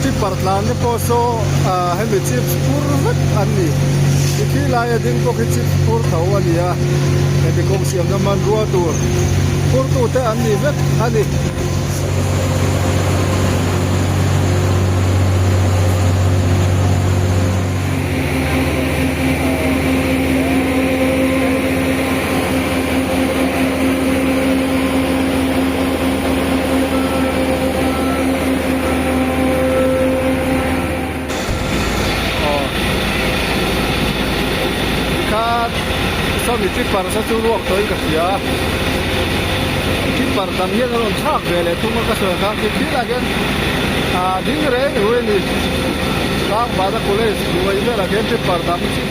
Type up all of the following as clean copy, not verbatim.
ที่ปาร์ตลานนี่พอโซให้มีชิปพูร์วัดอันนี้ที่ลายดิ้งพวกชิปพูร์เท่าอันนี้อ่ะแต่ที่กองเสียงน้ำมันรัวตัวพูร์ตัวแต่อันนี้วัดอันนี้มีที่ปาร์สัตว์รวกตัวอีกเสียที่ปาร์ดำเงี้ยเราชากเลยทุ่งกระสุนข้างที่ละกันดิ้งเร่งเว้ยนี่ข้างบ้านกูเลยดูไอ้เรื่องละกันที่ปาร์ดำที่สุด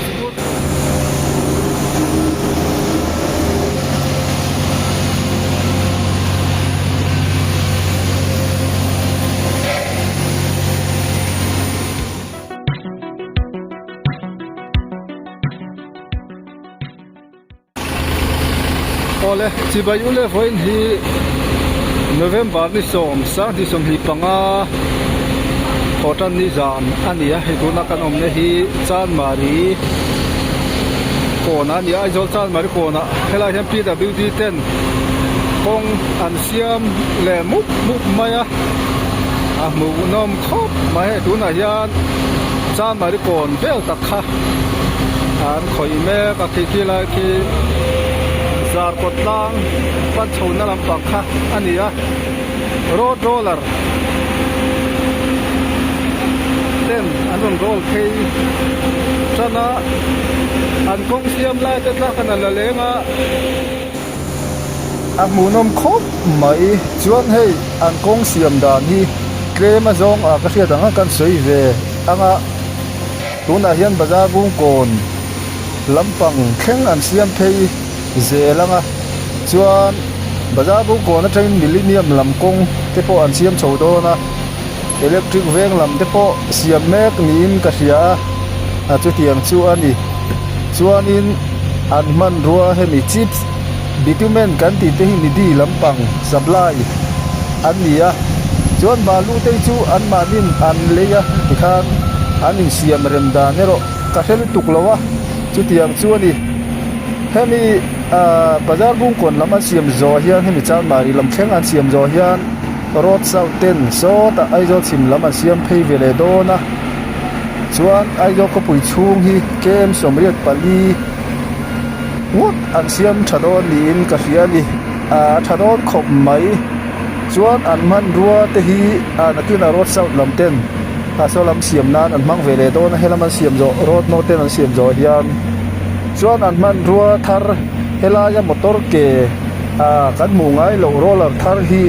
เลยที่ไปอยู่เลยวันที่โนเวมบาร์นี่ส่งสักที่ส่งที่ปังอาโคตันนิจามอันนี้ให้ดูนักการอมเนี่ยที่จานมารีโคนันนี่ไอ้เจ้าจานมารีโคนะเฮลัยเฮมพีWD10คงอันเสียมเล่มุกมาอ่ะมูนมครบมาให้ดูนะยันจานมารีโคนเบลตักค่ะอันคอยแม่กับที่ละที่ซาร์กดลังปัจจุบันลำปักค่ะอันนี้อะโรดโรลเลอร์เต็มอันนั้นโรลเคยชนะอันกงเสียมไล่จะลักขนาดเล็กอ่ะหมูนมครบไหมชวนให้อันกงเสียมด่านนี้เกรมาจงกระเทียดังกันสวยเวอังตัวน่าเห็นบาร์บุ้งโกนลำปังแข็งอันเสียมเพย์เจลังชวนบาร์บุกโกนใช้มิลลิเนียมลำกงเทปอันเสียมโฉดนะอิเล็กทริกเวงลำเทปเสียมแมกนีนกระเสียจุดเทียงชวนนี่ชวนอินอันมันรัวให้มีชิปส์บิทูเมนกันติดที่มีดีลำปังสับไลอันนี้ชวนบาลูเตจูอันมาดินอันเลียที่ข้างอันนี้เสียมเรมดานเนโรกระเทลตุกลวะจุดเทียงชวนนี่ให้มีบาร์บุ้งคนละมาเสียมโจเฮียนให้มีจานมารีลำแข็งอันเสียมโจเฮียนรถเสาเต้นโซตไอโจชิมละมาเสียมเพย์เวเลโดนะชวนไอโจก็ปุ่ยชุ่งฮีเกมสมเรียกปาลีงดอันเสียมชาดอนลีนกระเทียนีชาดอนขบไหมชวนอันมันรัวเตฮีนักที่นารถเสาลำเต้นโซลำเสียมนั้นอันมังเวเลโดนะให้ละมาเสียมโจรถโนเต้นอันเสียมโจเฮียนชวนอันมันรัวทาร์เฮลายามอเตอร์เกกันมุงไอโลโรลเลอร์ทาร์ฮี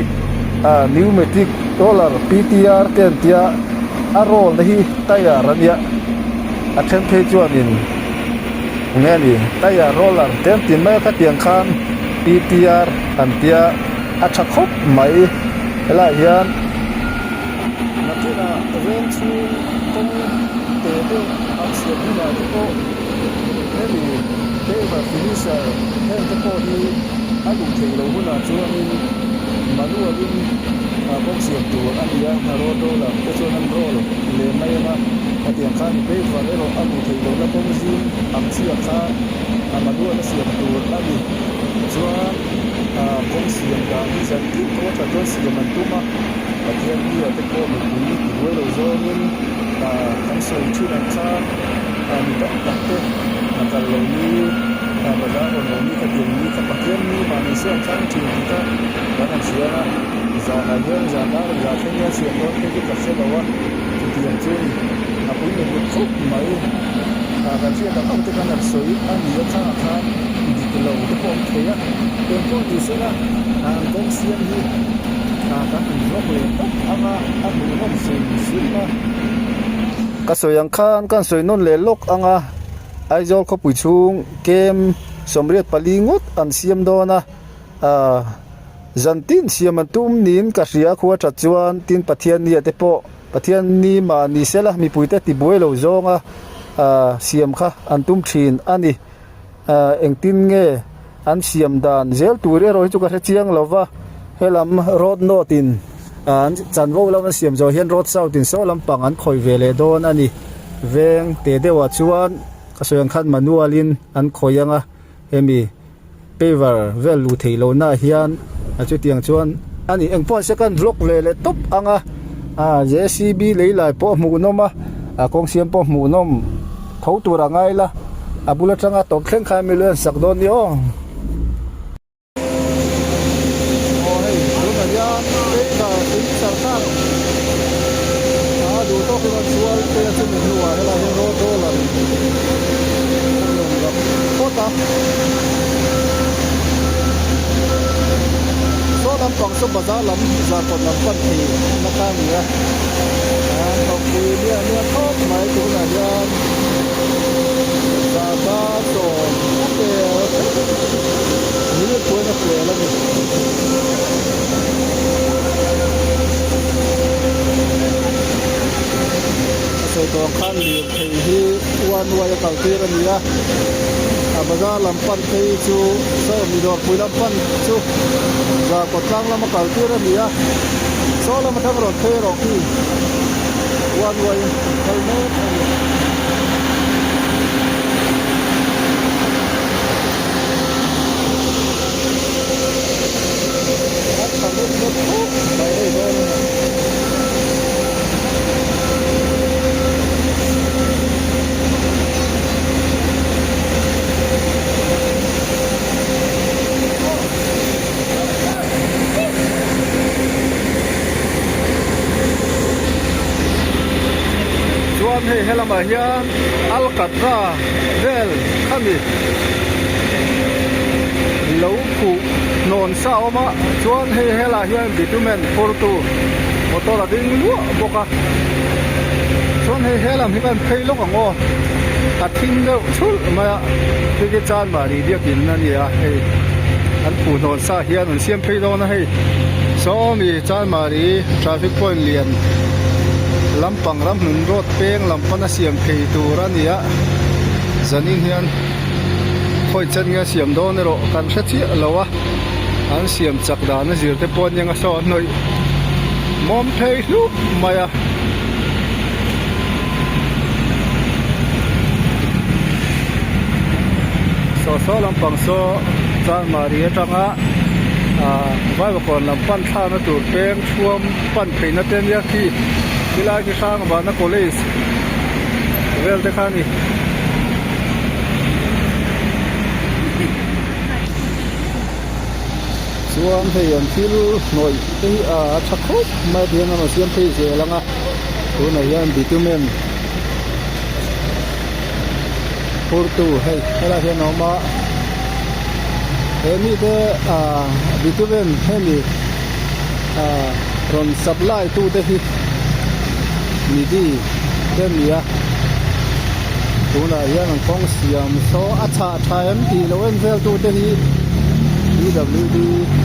นิวเมติกโรลเลอร์ PTR เตียนเตียอารอนฮีตายารันยาอัเทนเพจวนอินเงี้ยนี่ตายาโรลเลอร์เตียนตีนไม่ขัดเตียงคัน PTR อันเตียอัชคบไม่เฮลายานนักที่น่าเรียนชูตรงเตะอักเสบนี่มาที่โก้เฮ้ยเฮ้ยแบบฟินิชเฮ้ยที่โก้ที่อายุถึงเราหุ่นอาจจะมีมาดูว่ามีกองเสียงตัวอันนี้นะโรดโรลก็ชวนนั่นโรลเลยไม่มาเตียงข้างเบย์ฟันเอโรอายุถึงเราแล้วกองซีอังเสียงข้างมาดูว่าเสียงตัวอันนี้ชวนกองเสียงการที่จะติดตัวจะโดนเสียงมันตุ้มอ่ะเทียนนี่ที่โก้มันมีด้วยเราโจนินทั้งส่วนชื่อนั่นข้างมีตั้งแต่kalau ni pada orang ni kadang ni kepakian ni manusia kan cinta dan siapa zamannya zamannya siapa kita kasih bawa dia curi apa ini betul mai akan siapa tahu kita nak soi dia kan di kalau itu pun saya tentu di sana kong siang ni akan boleh apa belum sih kasih yang kan soi non lelok angaไอจอลเขาปุ๋ยชุงเกมสมเรียดปลีงดอันเสียมโดนะจันตินเสียมันตุ้มนินกระเสียขวดจัดจวนตินปะเทียนนี่เตปปะเทียนนี่มานี่เสละมีปุ๋ยเตติบวยเหล่าจงเสียมค่ะอันตุ้มชีนอันนี้เอ็งตินเงอันเสียมดานเจลตัวเรื่องเราจุกระเชียงเราว่าเฮลัมรถโนติน จันโวแล้วมันเสียมจอเฮียนรถเศร้าตินโซลำปังอันคอยเวเลโดนอันนี้เวงเตเดว่าชวนกระทรวงคันมานัวลินอันคอยยังเอมีเปเวอร์เวลูเทโลน่าเฮียนจุดเตียงชวนอันนี้เอ็งป้อนเสกันบล็อกเลยตบอังJCB เลยหลายป้อหมูนมกองเสียมป้อหมูนมเขาตัวระไงล่ะบุรุษจังตกแข่งขันไม่เลื่อนสักโดนยองโอ้ยดูหน่อยยามเตะกับทีมสังกัดดูโต๊ะที่มันชวนเตะจนหัวให้เราเห็นโรโต้เลยโคตรโซ่ลำปังสมบัติลำจากคนลำปันทีนักการเมืองเขาคุยเนี่ยเขาหมายถึงอะไรยังซาบาโตเตะนี่ก็ควรจะเตะแล้วนี่ใส่ตัวขั้นเรียบที่วันวัยเก่าที่ระนี้นะบาร์ลำปันที่ชูเสริมมีดอกปุยลำปันชูจากกดตั้งลำเก่าที่ระนี้นะโซ่ลำทั้งรถเทรอกที่วันวัยเก่าเนี่ยให้ละมาเฮียนอัลกัตราเวลคามิเหลาผูนอนเศร้ามาชวนให้ละเฮียนบิทูเมนโปรตูมอเตอร์ดิ้งลัวบกะชวนให้ละมีกันเพลงของตัดทิ้งแล้วชุดมาที่จะจานมาดีเดียกินนั่นเนี่ยให้อันผูนอนเศร้าเฮียนเสียมเพลงนะให้ซ้อมีจานมาดีทราฟิกพอยต์เลียนลำปังลำหนุนรถเป้งลำปันเสียมเพย์ตัวรันเนี่ยจันนินเฮียนคอยจันเงี้ยเสียมโดนรถกันชัดเจนแล้ววะอันเสียมจักรดานสิร์เตปอนยังสอนหน่อยมอมเพย์ลุกมาอะโซลำปังโซจานมาเรียจังอ่ะไว้ก่อนลำปันท่านะตัวเป้งช่วงปั้นเพย์นัดเต็มยาที่เวลาที่ข้างบ้านนักโคเลสเวลเด็กข้านี่ส่วนที่ยันที่หน่อยที่ชักโคตรไม่เพียงแต่เสียงเพลงเสียแล้วนะตัวไหนยันบิทูเมนโปรตูให้เราเห็นออกมาเห็นนี่ก็บิทูเมนให้มีรอนซัพพลายตู้เด็กมีดีเรื่องนี้ตัวไหนยังคงเสียมโซอัชชาที่เราเอ็นเฟลตัวที่ PWD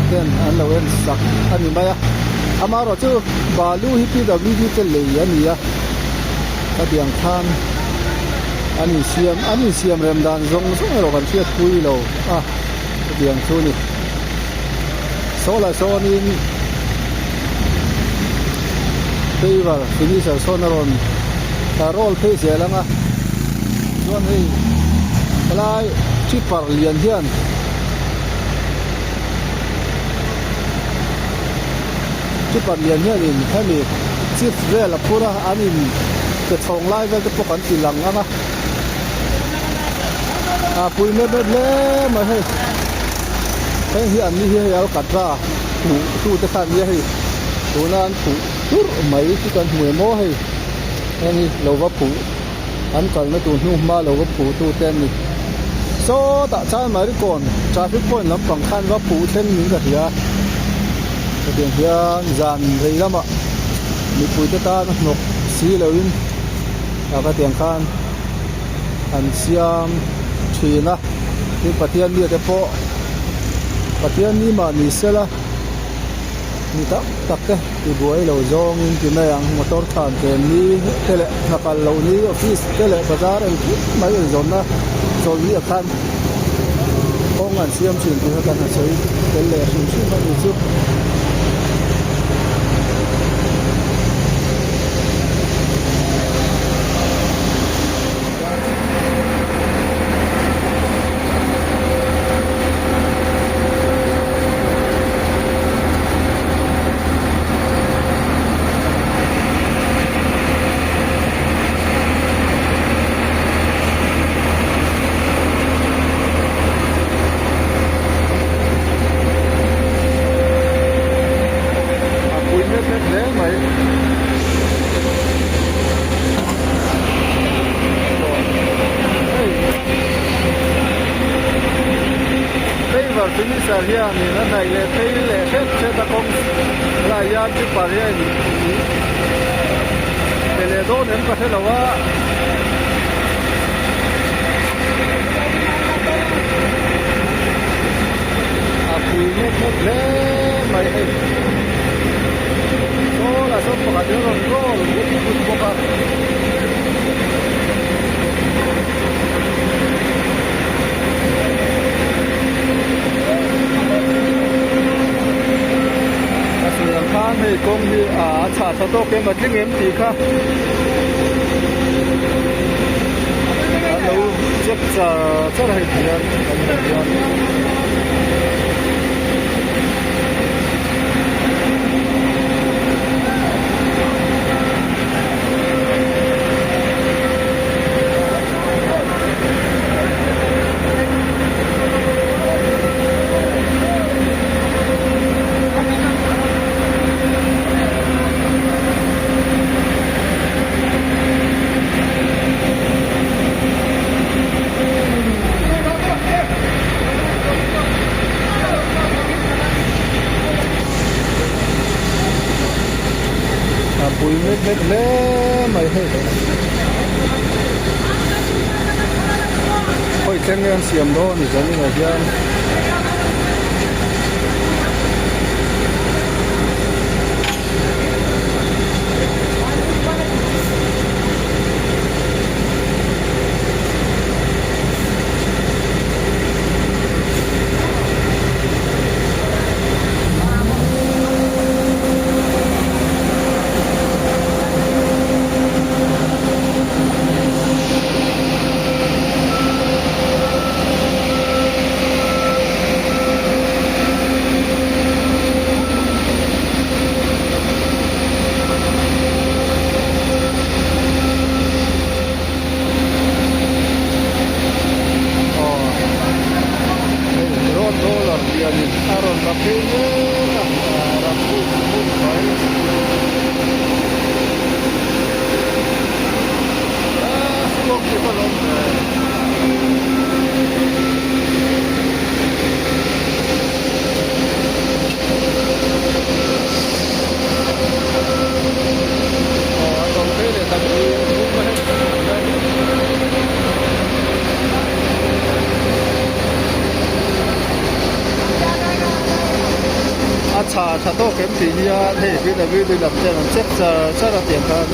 เรื่องอันเราเอ็นสักอันนี้ไหมอามาเราจะบาลูที่ PWD จะเลยอันนี้ก็เดียงท่านอันนี้เสียมเริ่มดันจงส่งเรากันเชื่อคุยเราเดียงชูนี่โซลาโซนี่Favor finisher sonaron roll pace yalanga chuan hei kalai chipar lian hian in hemi chief vel pura anin ke thong lai vel te pokan tilang anga pui me ble ma hei hi an ni hi al katra tu te khan ye hei tunan pu tur mai ki kan hmuai mo hei ani lova pu an kal na tu hnu ma lova pu tu ten ni so ta chan mai ri kon traffic point lam pang khan wa pu ten ni ka hia ke hian zan rei lama mi pu te ta nok si loin ka tiang khan an siam thina ni patian ni te po patian ni ma ni sela ni tak ke ti buai lo zong in ti na yang motor than te ni tele nakal lo ni office tele bazar en mai zon na so ni khan ong an siam chin ti kan sei tele shin shin ma ni chu solar finisher hian ni na nai le thei le het che ta kong la ya chi paria ni tele do nen pa thelawa apui ne le mai he sola so pa de ron roll ni ku ku pa hei kong hi cha cha to ke ma tling em ti kha alo chep cha cha hai thian kan hian pui met le mai he hoi tleng ngan siam do ni zani na hian cha to kem ti ya he bi da bi lam chen chep cha ra tiam kan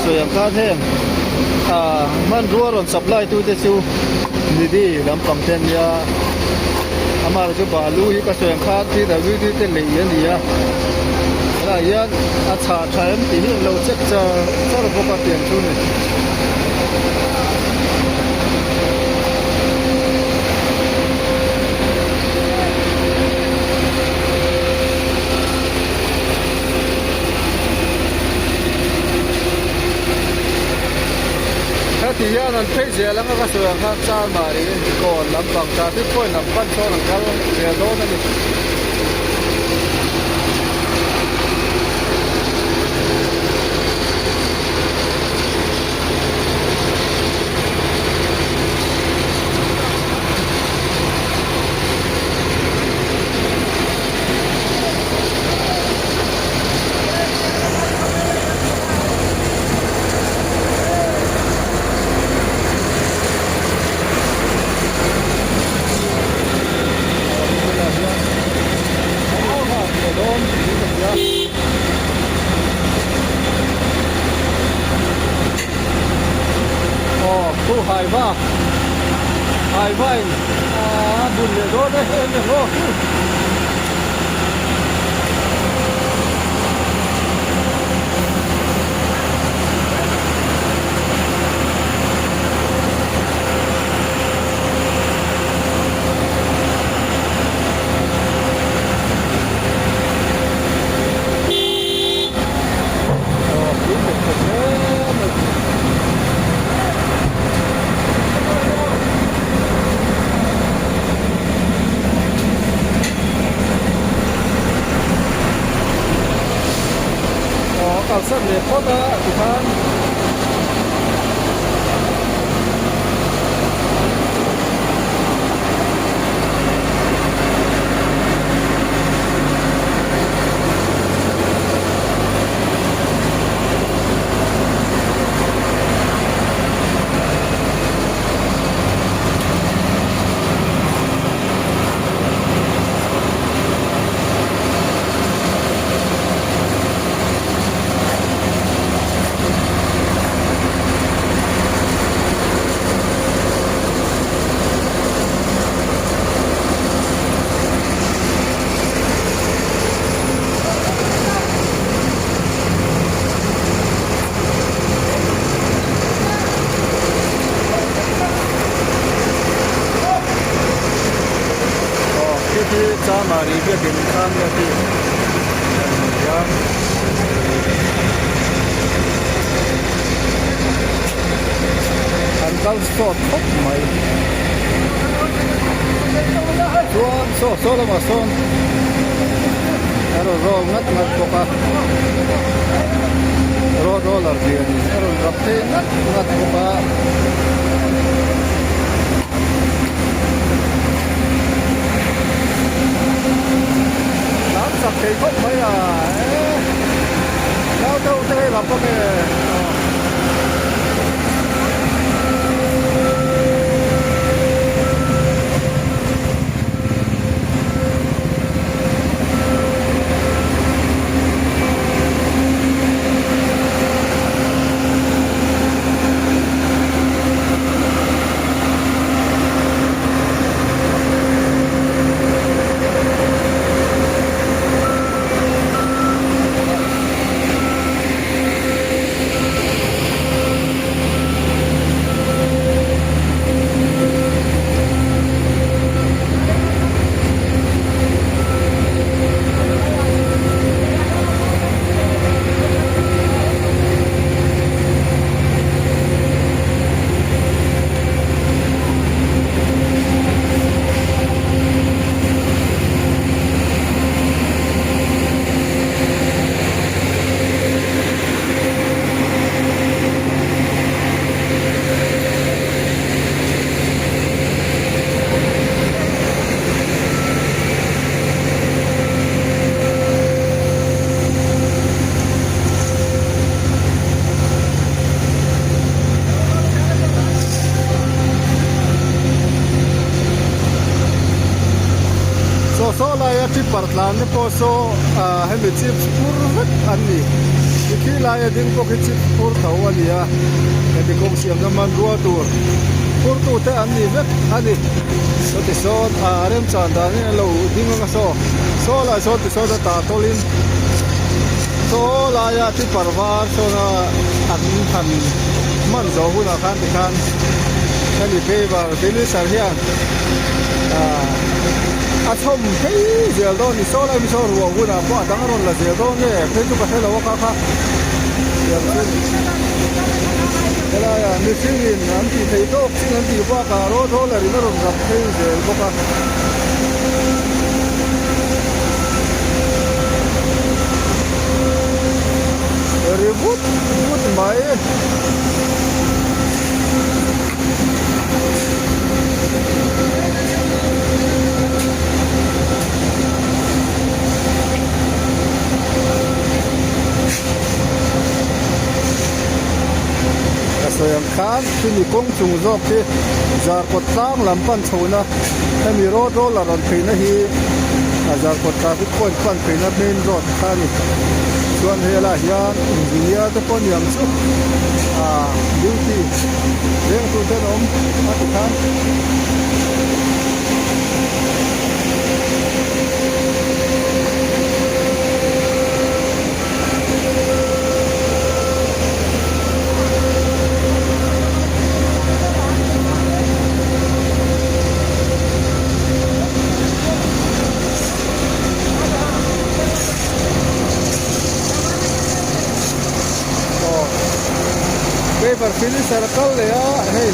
so yang ka the man ruaron supply tu te chu ni di lam pang ten ya amar ju ba lu hi ka so yang ka ti da bi te le ya ni ya la ya cha em ti ni lo chep cha ra bo ka tiam chu niที่ย่านั้นเพ่เสียแล้วก็เสือข้างจ้ามาดิก่อนลำบังชาที่พ่อยลำปั้นโซนกันเสียโดนนั่นนี่hai vai buồn le do đấy em lo kalsan le photo tuhan มารีเบียกินข้ามเนี่ยที่ยังอันกัลสดครบไหมส่วนโซ่ละมาส่วนรองัดปกะรอดอลลาร์เดียนี่รับเทงัดปกะน้ำสักเทครบไหมแล้วเจ้าจะให้รับก็ไม่โซลายที่ปัตลานนี่พอโซให้มีชิปปูร์ดอันนี้ที่ลายดิ้งพวกชิปปูร์ดเขาอันนี้แต่ที่กงเสียงน้ำมันรัวตัวปูร์ดตัวแต่อันนี้เว็บอันนี้โซติโซเริ่มจานดานี่เราดิ้งก็โซลายโซติโซจะตาโตลินโซลายที่ปัตวาโซน่ะอันทันมันโซหุ่นอาคารที่การนั่นนี่เป็นว่าเป็นลิสาเฮียอาชมเฮ้ยเจ้าโดนี่โซลามิโซรัวหุ่นอ่ะเพราะดังรอนละเจ้าโดนี่เป็นทุกประเทศแล้วว่าค่ะอย่างเช่นเวลาอย่างนี้สิ่งนั้นที่ไทยโตสิ่งนั้นที่ว่าการรถโทรเลยนั่นรถรับเฮ้ยเจ้าก็ค่ะรีบุตไหมส่วนข้างที่มีกงจุงจอกที่จะกดตั้งลำปั้นโชนะถ้ามีรถละรอนปีนะฮีจะกดตาพิคนปั้นปีนะเมนรถข้านี่ส่วนเฮล่ายานอินเดียทุกคนยังสุดดิวตี้เรื่องตัวเจ้าหนุ่มมาทุกท่านPerfil circle ya, hey.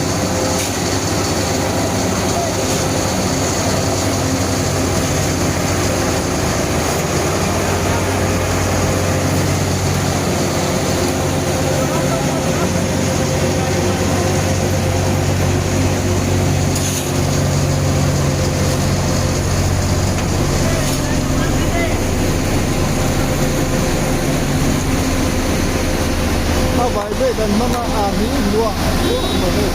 Vậy đây là mama à mỹ lúa mà đây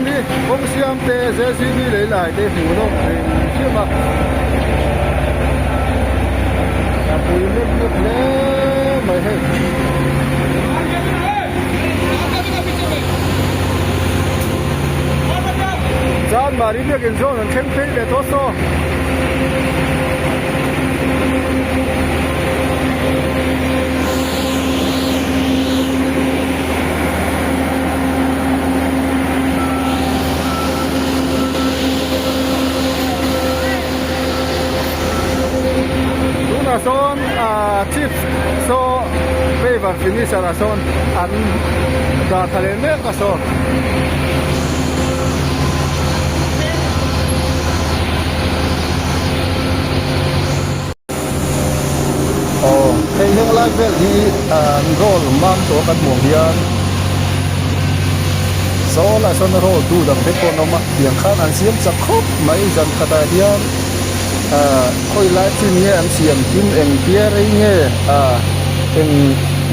นี่คงเสียมเตเซซีนี่หลายๆเตหูน้องเชื่อมาปุยเล็กๆแล้วไม่ให้จานมารีเบียกินโซนเช่นเพลย์โตโซson chief so favor finish ara son an da talene ka so hey heng lai vel hi rol mam to kan mong hian so la son rol tu da pe ko no ma tiang khan an siam chak khop mai jan khata hian khoi lai chin nge an siam kim eng pia rei nge eng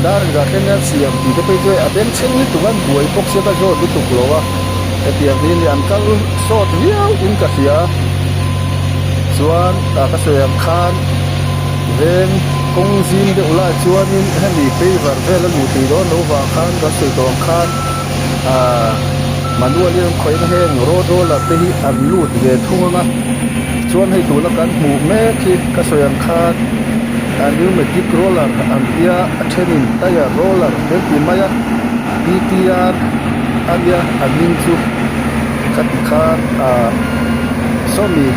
dar ga ken an siam ti te pe joi aben chen ni tu ban buai pok se ka jo du tu klowa e pia ni an kal sot riau in ka sia chuan ka soyam khan ven kong zin de ula chuan in hemi pe var vel lu ti do no wa khan ka soi tong khan manual yen khoi na heng ro ro la te hi an lut ve thunga chuan hei tu la kan mu me khi ka soyam khan new metic roller an pia athenin taya roller den ti maya ptr ania admin chu kat khan somi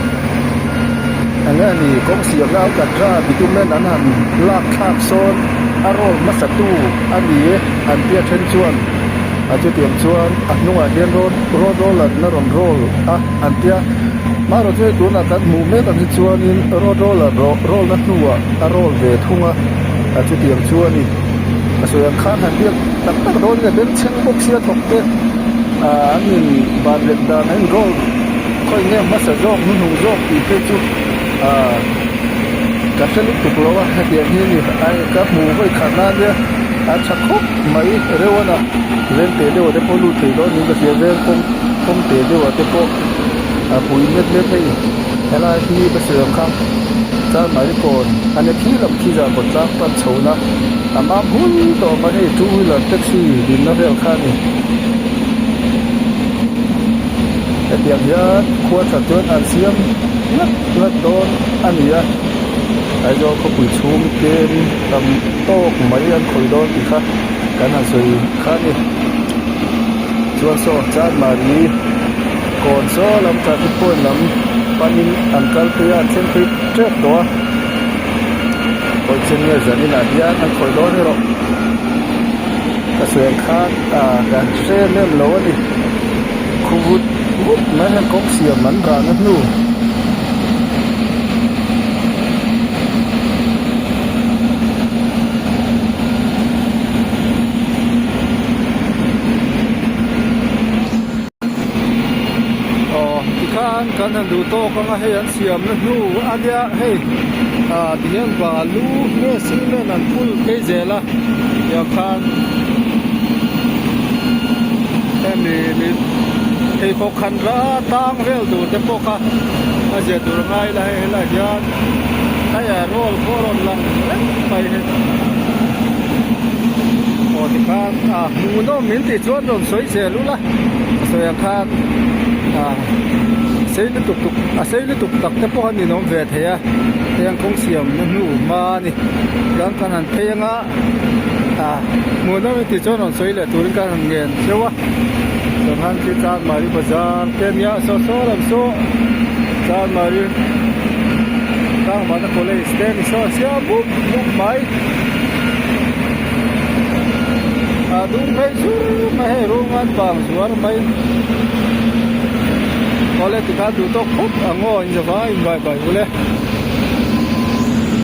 angani kong siam lau ka tra bitumen an han lak khak son arol masatu ani an pia then chuan a chu tiam chuan anunga hian roller na ron roll an pia maro che tu na kan mu me kan chuan in roller roll na tuwa a roll ve thunga a chu tiam chuan ni a soyam khan han biak tak tak don le ben cheng bok sia thok te anin ban le da han roll khoi nge masa jok nu jok ti te chu ka selu tu klowa ha tiam hi ni ai ka mu voi khana ne a chakhop mai rewana len te de de polu te do ni ka sia vel kong te de wa te poปุยเม็ดๆให้อะไรที่ประเสริฐครับจานหมายก่อนอันนี้ที่ลำที่จะกดจับปันโฉนะมาหุ้นต่อมาให้จูหลังแท็กซี่ดินนักเรียนข้านี่แต่เดียงยัดควรจะเตือนอันเสียมนัดโดนอันนี้ไอ้เจ้าเขาปุยชุ่มเกมทำโต๊ะไม่ยันคอยโดนอีกครับการหาซื้อข้านี่ชวนโซ่จานมาดีก่อนโซ่ลำจากที่พ่นลำปันนินอันกัลเปียเช่นที่เจ็บตัวคอยเช่นเนี่ยจะนี่นาดีอันคอยโดนนี่หรอกกระเสือคาดการเช่นเล่มโลนี่คูวุดแม้ให้กองเสียมันรานักนู่กันหันดูโตก็มาให้อันเสียมนะนู่อันเดียให้ที่เห็นว่าลูเมื่อสิ่งนั้นพูดเกยเจละอยากคันแค่มีให้พกคันละตั้งเวลดูแต่พกค่ะอาจจะดูง่ายเลยละยานถ้าอย่าโรลโครนลังไปให้โอ้ที่คันมูโนมินติชวนโดนสวยเสียรู้ละสวยคันsei lu tuk tak te po ni nom ve thea teng kong siam nu ma ni gan kan an theinga mo na mi ti chon on soi le tur kan ngen sewa so han ki ta mari bazar tem ya so ram so ta mari ta ma na kole sten so sia bu mai dung mai su mai rongan bang suar mai Oleh kita tutup ango in the vai bai bai boleh